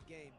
great game.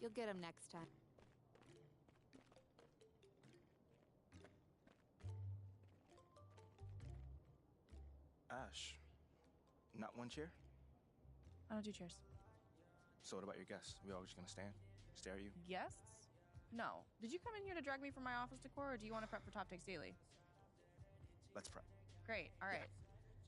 You'll get him next time. Ash, not one chair? I don't do chairs. So what about your guests? We all just gonna stand, stare at you? Guests? No. Did you come in here to drag me from my office decor, or do you want to prep for Top Takes Daily? Let's prep. Great. All right. Yeah.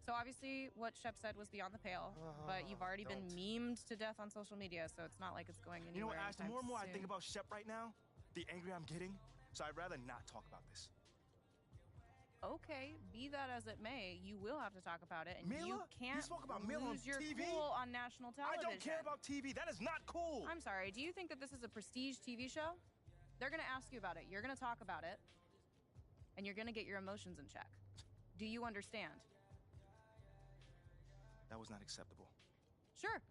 So obviously what Shep said was beyond the pale, but you've already been memed to death on social media, so it's not like it's going anywhere. You know what, Ash, the more and more soon. I think about Shep right now, the angrier I'm getting, so I'd rather not talk about this. Okay, be that as it may, you will have to talk about it, and Mila? you can't You spoke about Mila on lose your TV? cool on national television. I don't care about TV. That is not cool. I'm sorry, do you think that this is a prestige TV show? They're gonna ask you about it, you're gonna talk about it, and you're gonna get your emotions in check. Do you understand? That was not acceptable. Sure.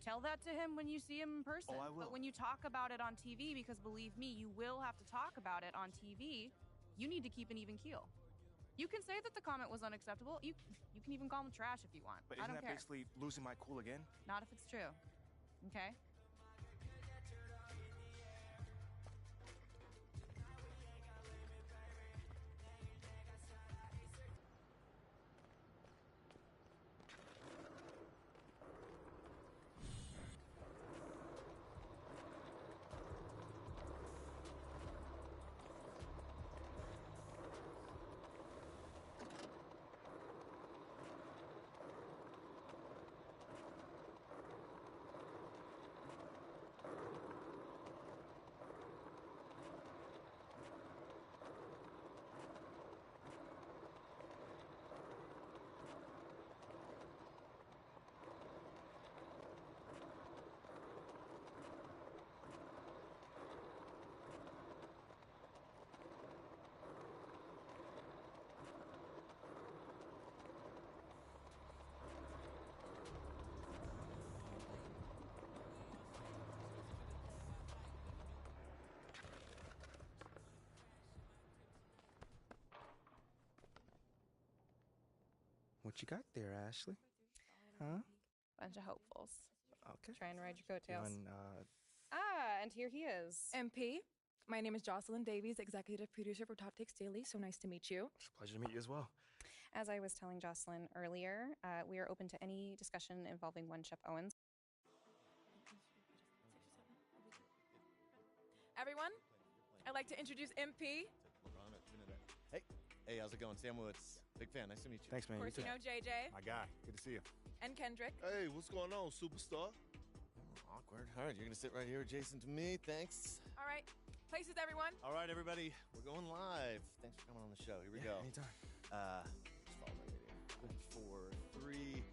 Tell that to him when you see him in person. Oh, I will. But when you talk about it on TV, because believe me, you will have to talk about it on TV, you need to keep an even keel. You can say that the comment was unacceptable. You can even call him trash if you want. But I isn't don't that care. basically losing my cool again? Not if it's true. Okay? What you got there, Ashley? Huh? Bunch of hopefuls. Okay. Trying to ride your coattails. Feeling, And here he is. MP, my name is Jocelyn Davies, executive producer for Top Takes Daily. So nice to meet you. it's a pleasure to meet you as well. As I was telling Jocelyn earlier, we are open to any discussion involving one Shep Owens. Everyone, I'd like to introduce MP. Hey, how's it going? Sam Woods. Big fan. Nice to meet you. Thanks, man. Of course, You you too. know JJ My guy. Good to see you. and Kendrick. Hey, what's going on, superstar? Awkward. All right, you're going to sit right here adjacent to me. Thanks. All right, places, everyone. All right, everybody. We're going live. Thanks for coming on the show. Here we go. Anytime. Just follow my video. 4, 3.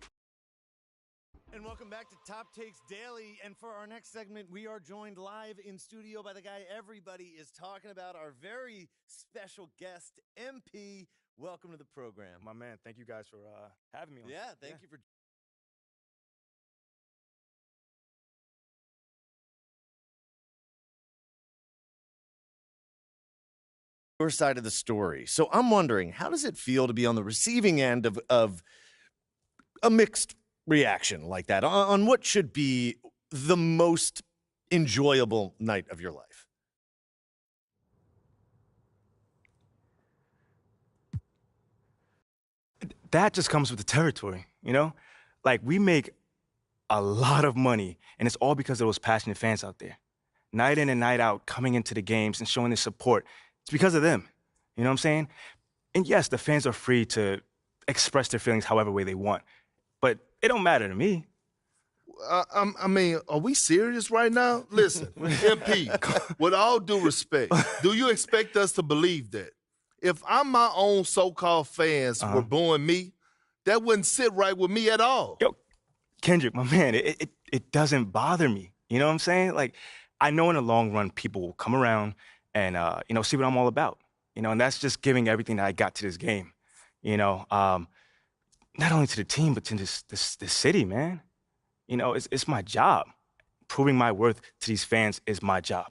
And welcome back to Top Takes Daily. And for our next segment, we are joined live in studio by the guy everybody is talking about, our very special guest, MP. Welcome to the program. My man, thank you guys for having me on. Yeah, thank you for. Your side of the story. So I'm wondering, how does it feel to be on the receiving end of a mixed reaction like that on what should be the most enjoyable night of your life? That just comes with the territory, you know? Like, we make a lot of money, and it's all because of those passionate fans out there. Night in and night out, coming into the games and showing their support. It's because of them. You know what I'm saying? And yes, the fans are free to express their feelings however way they want, but it don't matter to me. I mean, are we serious right now? Listen, MP, with all due respect, do you expect us to believe that? If I'm my own so-called fans were booing me, that wouldn't sit right with me at all. Yo, Kendrick, my man, it doesn't bother me. You know what I'm saying? Like, I know in the long run, people will come around and, see what I'm all about. And that's just giving everything that I got to this game. Not only to the team, but to this city, man. It's my job. Proving my worth to these fans is my job.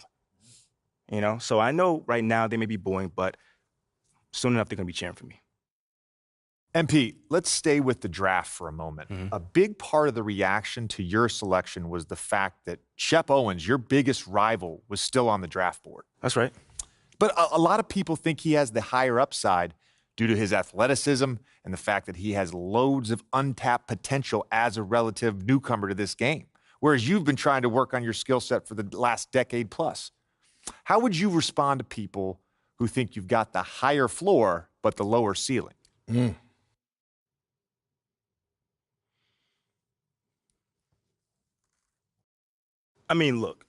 So I know right now they may be booing, but soon enough they're going to be cheering for me. MP, let's stay with the draft for a moment. Mm-hmm. A big part of the reaction to your selection was the fact that Shep Owens, your biggest rival, was still on the draft board. That's right. But a lot of people think he has the higher upside due to his athleticism and the fact that he has loads of untapped potential as a relative newcomer to this game, whereas you've been trying to work on your skill set for the last decade plus. How would you respond to people who think you've got the higher floor but the lower ceiling? I mean, look,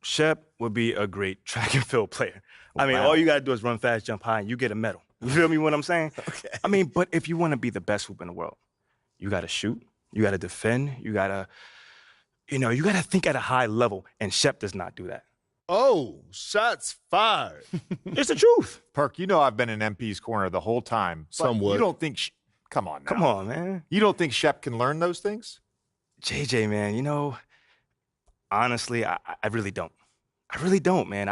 Shep would be a great track and field player. I mean, all you got to do is run fast, jump high, and you get a medal. You feel me what I'm saying? Okay. I mean, but if you want to be the best hoop in the world, you got to shoot, you got to defend, you got to, you got to think at a high level, and Shep does not do that. Oh, shots fired. It's the truth. Perk, I've been in MP's corner the whole time. But Somewhat. You don't think come on now. Come on, man. You don't think Shep can learn those things? JJ, man, honestly, I really don't. I really don't, man.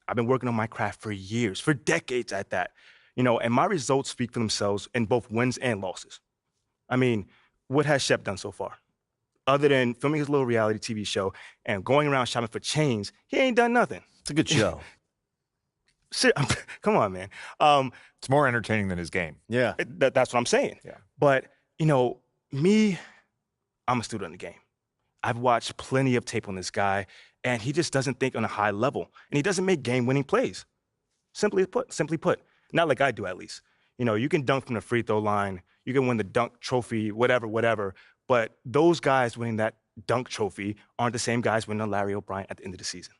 I've been working on my craft for years, for decades at that, and my results speak for themselves in both wins and losses. I mean, what has Shep done so far? Other than filming his little reality TV show and going around shopping for chains, he ain't done nothing. It's a good show. Come on, man. It's more entertaining than his game. Yeah. That's what I'm saying. Yeah. But, me, I'm a student of the game. I've watched plenty of tape on this guy, and he just doesn't think on a high level, and he doesn't make game-winning plays. Simply put, not like I do at least. You can dunk from the free throw line, you can win the dunk trophy, whatever, but those guys winning that dunk trophy aren't the same guys winning a Larry O'Brien at the end of the season.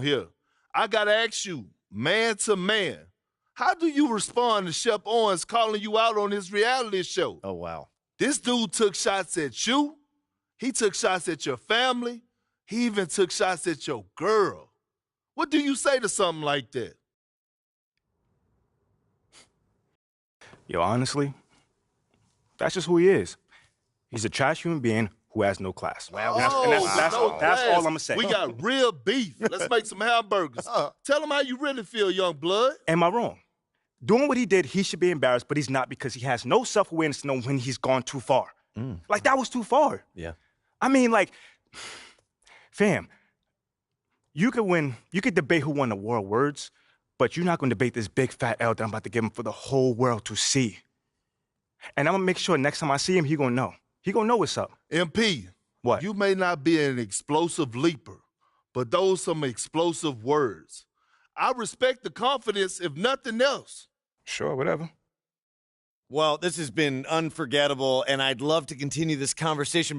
Here, I got to ask you, man to man, how do you respond to Shep Owens calling you out on his reality show? Oh, wow. This dude took shots at you. He took shots at your family. He even took shots at your girl. What do you say to something like that? Yo, honestly, that's just who he is. He's a trash human being who has no class. Wow. That's no all class. I'm gonna say. We got real beef. Let's make some hamburgers. Tell them how you really feel, young blood. Am I wrong? Doing what he did, he should be embarrassed, but he's not because he has no self-awareness to know when he's gone too far. Like, that was too far. Yeah. I mean, like, fam, you could debate who won the World Words, but you're not gonna debate this big fat L that I'm about to give him for the whole world to see. And I'm gonna make sure next time I see him, he gonna know. He gonna know what's up. MP, What? you may not be an explosive leaper, but those some explosive words. I respect the confidence, if nothing else. Sure, whatever. Well, this has been unforgettable, and I'd love to continue this conversation.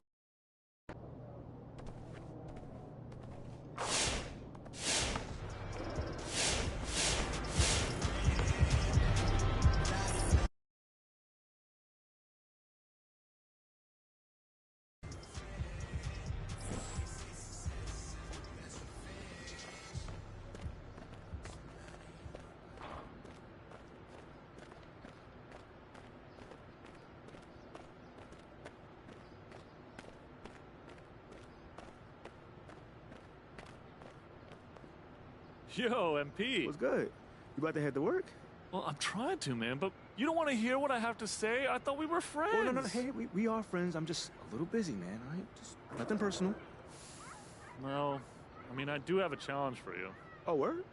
Yo, MP. What's good? You about to head to work? Well, I'm trying to, man, but you don't want to hear what I have to say? I thought we were friends. Oh, no. Hey, we are friends. I'm just a little busy, man. All right? Just nothing personal. Well, I mean, I do have a challenge for you. Oh, word?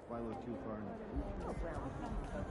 Why look too far in the future?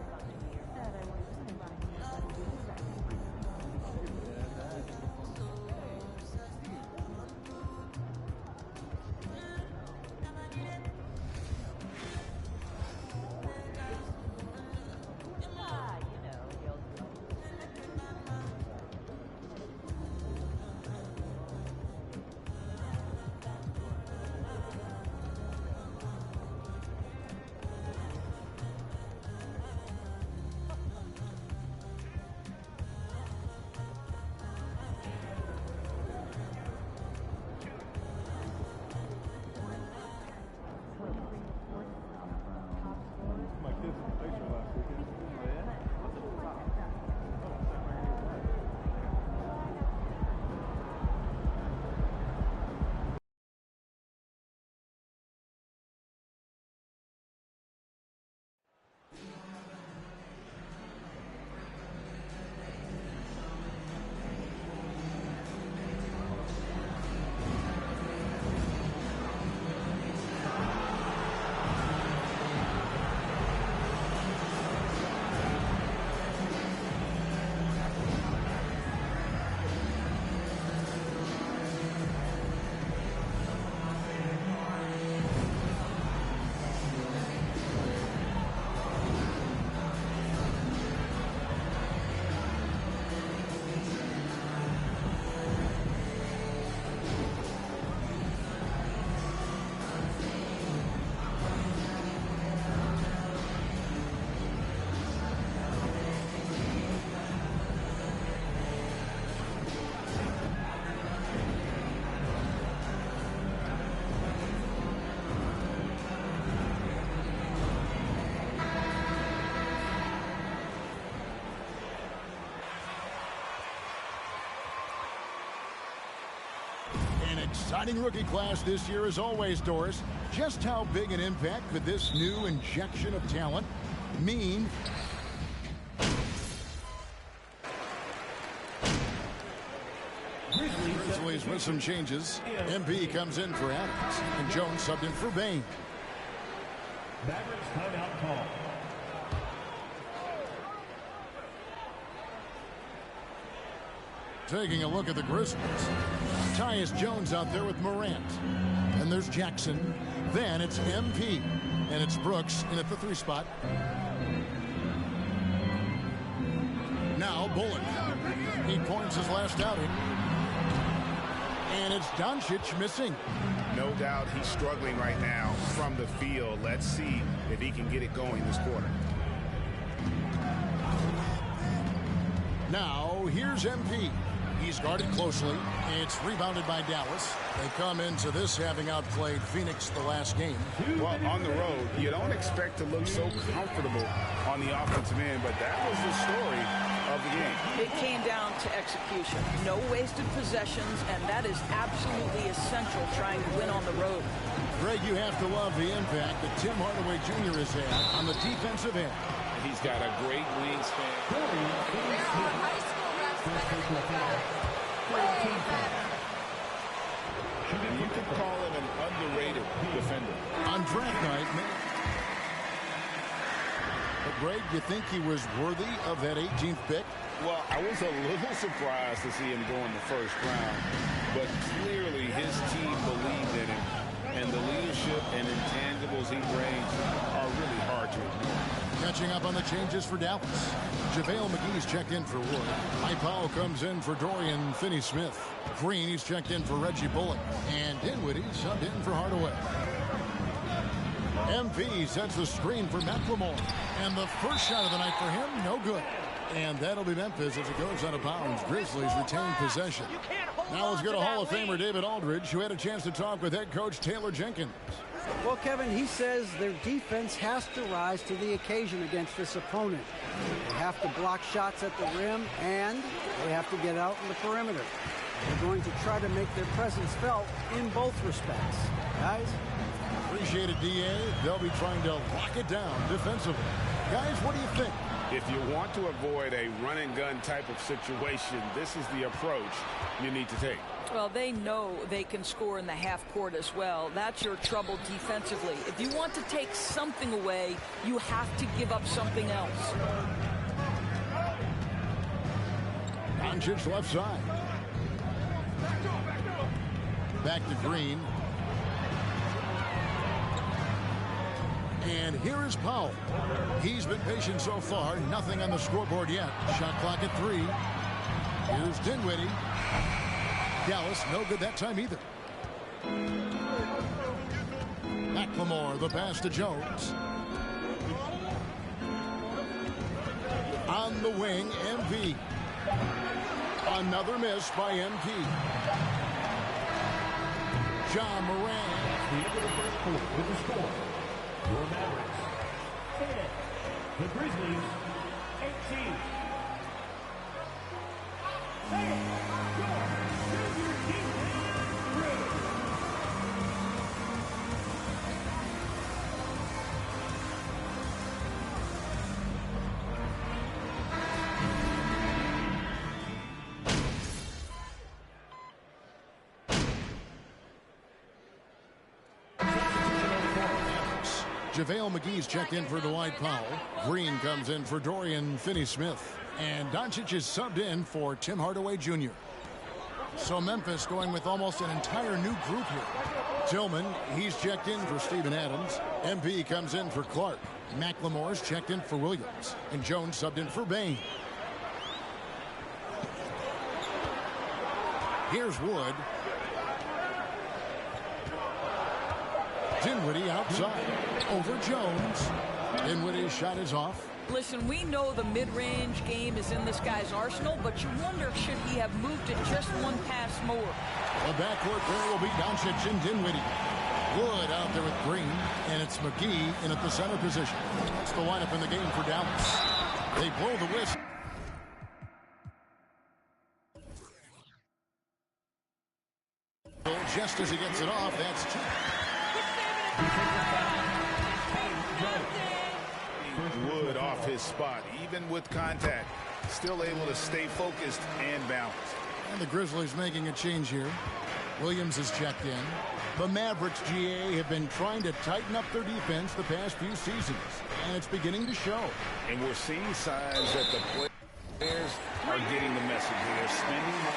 Exciting rookie class this year as always, Doris. Just how big an impact could this new injection of talent mean? Grizzlies with some changes. MP comes in for Adams, and Jones subbed in for Bain. Mavericks timeout call. Taking a look at the Grizzlies. Tyus Jones out there with Morant. And there's Jackson. Then it's MP. And it's Brooks in at the 3 spot. Now Bullock. 8 points his last outing. And it's Doncic missing. No doubt he's struggling right now from the field. Let's see if he can get it going this quarter. Now here's MP. He's guarded closely. It's rebounded by Dallas. They come into this having outplayed Phoenix the last game. Well, on the road, you don't expect to look so comfortable on the offensive end, but that was the story of the game. It came down to execution. No wasted possessions, and that is absolutely essential trying to win on the road. Greg, you have to love the impact that Tim Hardaway Jr. has had on the defensive end. He's got a great wingspan. You could call him an underrated defender. On draft night, but Greg, you think he was worthy of that 18th pick? Well, I was a little surprised to see him go in the first round, but clearly his team believed in him, and the leadership and intangibles he brings are really hard to ignore. Catching up on the changes for Dallas. JaVale McGee's checked in for Wood. Powell comes in for Dorian Finney-Smith. Green, he's checked in for Reggie Bullock. And Dinwiddie subbed in for Hardaway. MP sets the screen for McLemore. And the first shot of the night for him, no good. And that'll be Memphis as it goes out of bounds. Grizzlies retain possession. Now let's go to Hall of Famer David Aldridge, who had a chance to talk with head coach Taylor Jenkins. Well, Kevin, he says their defense has to rise to the occasion against this opponent. They have to block shots at the rim, and they have to get out in the perimeter. They're going to try to make their presence felt in both respects. Guys? Appreciate it, DA. They'll be trying to lock it down defensively. Guys, what do you think? If you want to avoid a run-and-gun type of situation, this is the approach you need to take. Well, they know they can score in the half court as well. That's your trouble defensively. If you want to take something away, you have to give up something else. Doncic left side. Back to Green. And here is Powell. He's been patient so far. Nothing on the scoreboard yet. Shot clock at 3. Here's Dinwiddie. Dallas, no good that time either. McLemore, the pass to Jones. On the wing, MP. Another miss by MP. John Moran. The end of the first quarter with the score. Your Mavericks 10. The Grizzlies 18. JaVale McGee's checked in for Dwight Powell. Green comes in for Dorian Finney-Smith. And Doncic is subbed in for Tim Hardaway Jr. So Memphis going with almost an entire new group here. Tillman, he's checked in for Steven Adams. MP comes in for Clark. McLemore's checked in for Williams. And Jones subbed in for Bain. Here's Wood. Dinwiddie outside. Over Jones. Dinwiddie's shot is off. Listen, we know the mid-range game is in this guy's arsenal, but you wonder should he have moved it just one pass more. The backcourt there will be Doncic and Dinwiddie. Wood out there with Green, and it's McGee in at the center position. That's the lineup in the game for Dallas. They blow the whistle. just as he gets it off, that's two. Wood off his spot, even with contact, still able to stay focused and balanced. And the Grizzlies making a change here. Williams is checked in. The Mavericks, GA, have been trying to tighten up their defense the past few seasons, and it's beginning to show. And we're seeing signs that the players are getting the message. They're spending more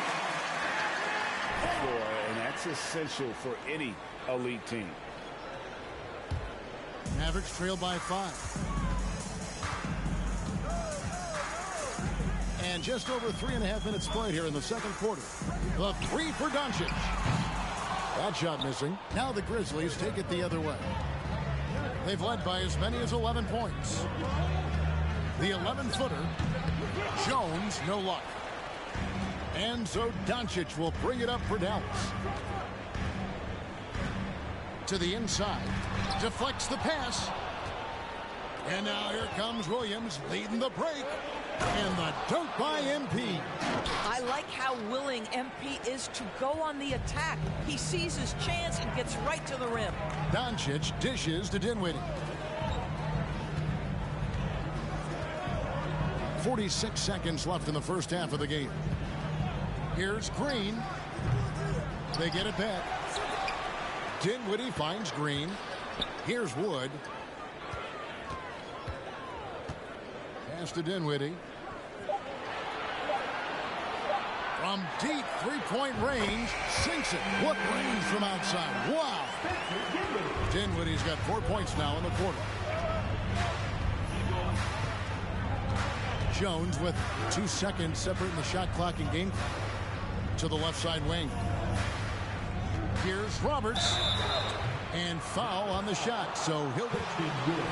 on the floor, and that's essential for any elite team. Mavericks trail by 5. And just over 3.5 minutes played here in the second quarter. The three for Doncic. That shot missing. Now the Grizzlies take it the other way. They've led by as many as 11 points. The 11-footer, Jones, no luck. And so Doncic will bring it up for Dallas. To the inside. Deflects the pass. And now here comes Williams leading the break. And the dunk by MP. I like how willing MP is to go on the attack. He sees his chance and gets right to the rim. Doncic dishes to Dinwiddie. 46 seconds left in the first half of the game. Here's Green. They get it back. Dinwiddie finds Green. Here's Wood. Pass to Dinwiddie. From deep three-point range, sinks it. What range from outside? Wow. Dinwiddie's got 4 points now in the quarter. Jones with 2 seconds separating the shot clock and game to the left side wing. Here's Roberts. And foul on the shot, so he'll be good.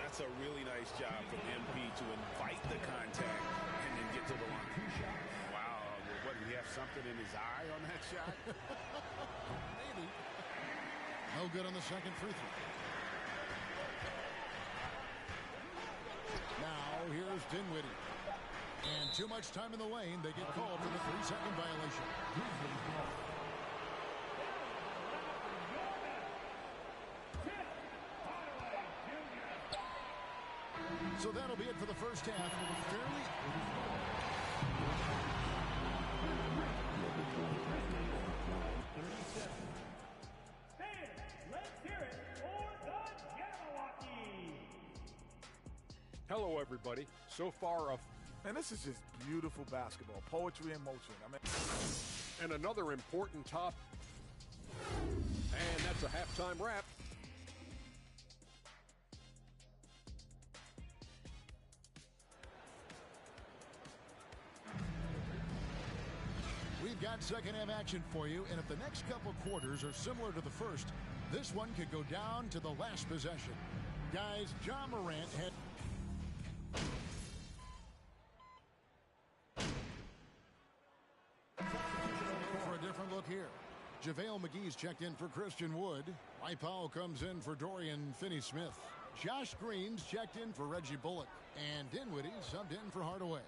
That's a really nice job from MP to invite the contact and then get to the line. Wow, what, did he have something in his eye on that shot? Maybe. No good on the second free throw. Now here's Dinwiddie. And too much time in the lane. They get called for the 3-second violation. So that'll be it for the first half. Fairly. Hello, everybody. So far, man, this is just beautiful basketball, poetry in motion. I mean, and another important top. And that's a halftime wrap. We've got second half action for you, and if the next couple quarters are similar to the first, this one could go down to the last possession. Guys, John Morant had... For a different look here. JaVale McGee's checked in for Christian Wood. Mike Powell comes in for Dorian Finney-Smith. Josh Green's checked in for Reggie Bullock. And Dinwiddie subbed in for Hardaway.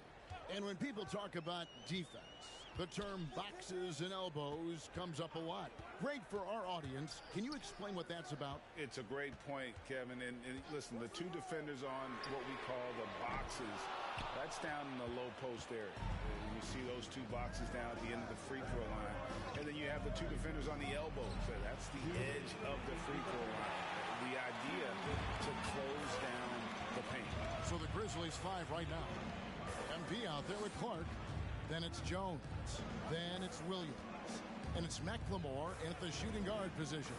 And when people talk about defense, the term boxes and elbows comes up a lot. Great for our audience. Can you explain what that's about? It's a great point, Kevin. And listen, the two defenders on what we call the boxes, that's down in the low post area. You see those two boxes down at the end of the free throw line. And then you have the two defenders on the elbows. So that's the edge of the free throw line. The idea to close down the paint. So the Grizzlies 5 right now. MP out there with Clark. Then it's Jones. Then it's Williams. And it's McLemore at the shooting guard position.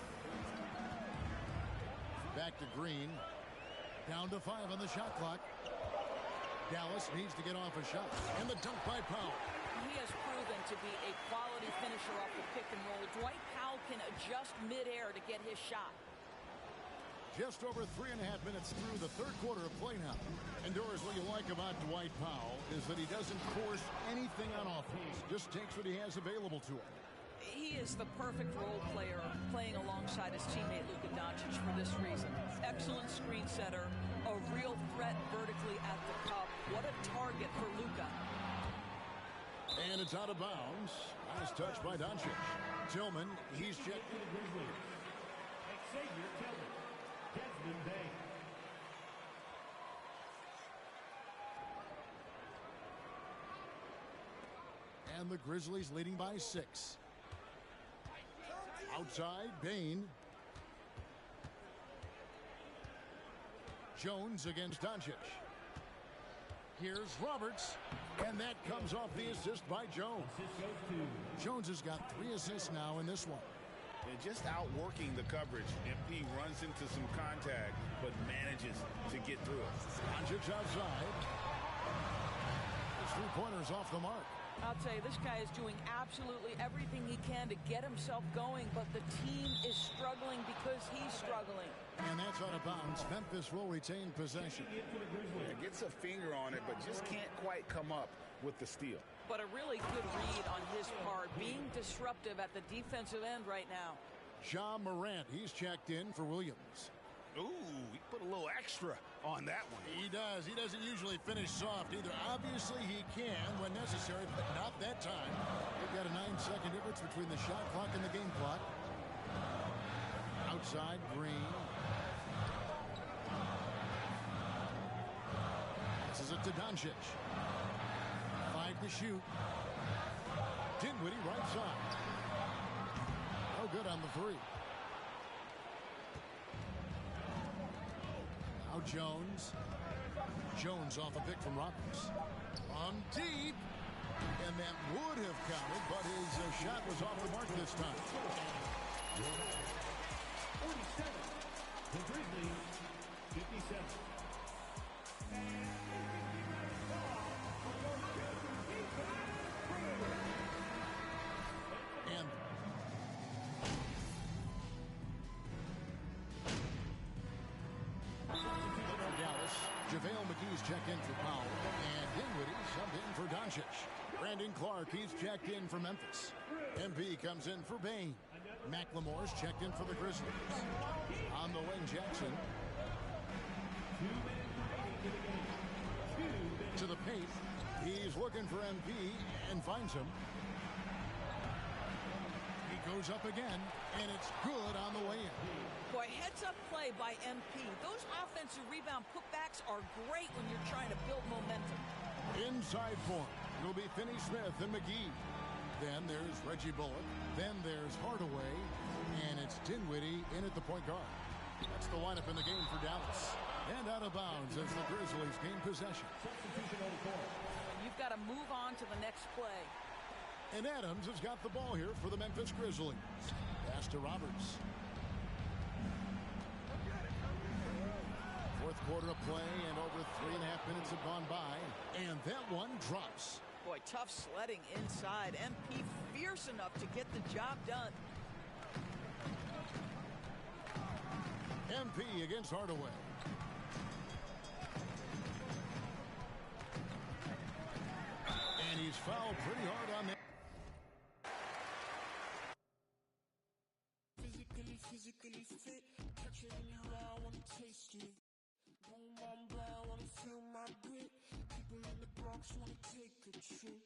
Back to Green. Down to 5 on the shot clock. Dallas needs to get off a shot. And the dunk by Powell. He has proven to be a quality finisher off the pick and roll. Dwight Powell can adjust midair to get his shot. Just over 3.5 minutes through the third quarter of play now. And Doris, what you like about Dwight Powell is that he doesn't force anything on offense. Just takes what he has available to him. He is the perfect role player, playing alongside his teammate Luka Doncic for this reason. Excellent screen setter, a real threat vertically at the cup. What a target for Luka. And it's out of bounds. Nice touch by Doncic. Tillman, he's checked in the Grizzlies. Xavier Tillman, Desmond Bain. And the Grizzlies leading by 6. Outside, Bain. Jones against Doncic. Here's Roberts, and that comes off the assist by Jones. Jones has got 3 assists now in this one. They're just outworking the coverage. MP runs into some contact, but manages to get through it. Doncic outside. His 3-pointers off the mark. I'll tell you, this guy is doing absolutely everything he can to get himself going, but the team is struggling because he's struggling. And that's out of bounds. Memphis will retain possession. It gets a finger on it, but just can't quite come up with the steal. But a really good read on his part, being disruptive at the defensive end right now. Ja Morant, he's checked in for Williams. Ooh, he put a little extra on that one. He does. He doesn't usually finish soft either. Obviously, he can when necessary, but not that time. We've got a 9-second difference between the shot clock and the game clock. Outside, Green. Passes it to Doncic. 5 to shoot. Dinwiddie right side. No good on the 3. Now Jones. Jones off a pick from Roberts. On deep. And that would have counted, but his shot was off the mark this time. 47. The Grizzlies, 57. And for Dallas, JaVale McGee's checked in for Powell, and Dinwiddie subbed in for Doncic. Brandon Clark, he's checked in for Memphis. MP comes in for Bain. McLemore's checked in for the Grizzlies. On the wing, Jackson. To the paint. He's looking for MP and finds him. He goes up again, and it's good on the way in. Boy, heads-up play by MP. Those offensive rebound putbacks are great when you're trying to build momentum. Inside form. It'll be Finney-Smith and McGee. Then there's Reggie Bullock. Then there's Hardaway. And it's Dinwiddie in at the point guard. That's the lineup in the game for Dallas. And out of bounds as the Grizzlies gain possession. You've got to move on to the next play. And Adams has got the ball here for the Memphis Grizzlies. Pass to Roberts. Fourth quarter of play, and over 3.5 minutes have gone by. And that one drops. Boy, tough sledding inside. MP fierce enough to get the job done. MP against Hardaway. And he's fouled pretty hard on that. Physically fit. Catch it in your eye, wanna taste it. Boom, I'm blind, wanna feel my grit. People in the Bronx wanna take a trip.